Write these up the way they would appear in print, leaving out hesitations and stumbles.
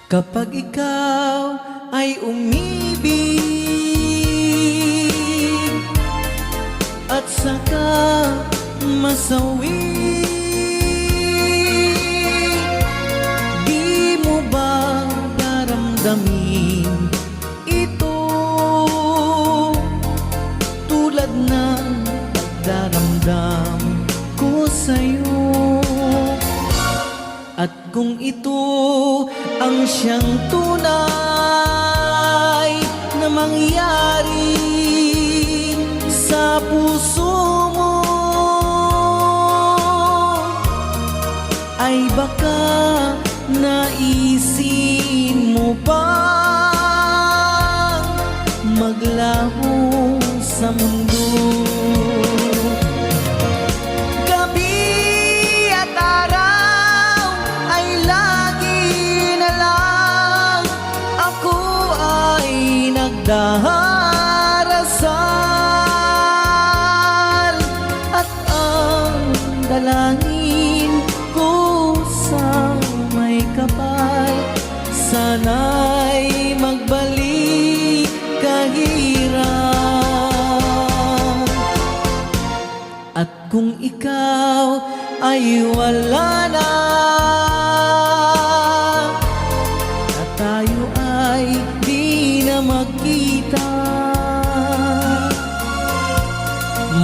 Kapag ikaw ay umibig at saka masawi, di mo ba daramdamin ito tulad ng pagdaramdam ko sa'yo? At kung ito ang siyang tunay na mangyari sa puso mo, ay baka naisin mo bang maglaho sa mundo? Darasal at ang dalangin ko sa may kapal, sana'y magbalik kahirap. At kung ikaw ay wala na, at tayo ay di na magkita,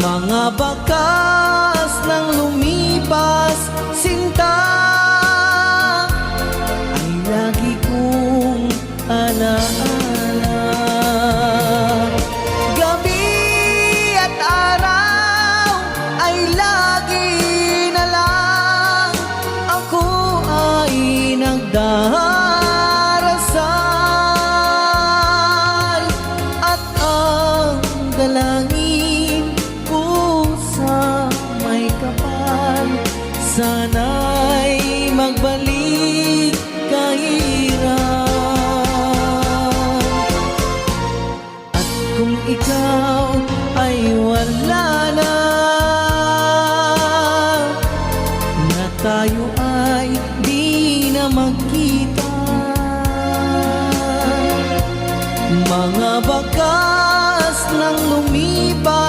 mga bakas ng lumipas sinta ay lagi kong alaala. Gabi at araw ay lagi na lang ako ay nagdarasal at ang dalangin ko sa may kapal, sana'y magbalik kahirap. At kung ikaw ay wala na, na tayo ay di na magkita, mga bakas ng lumipas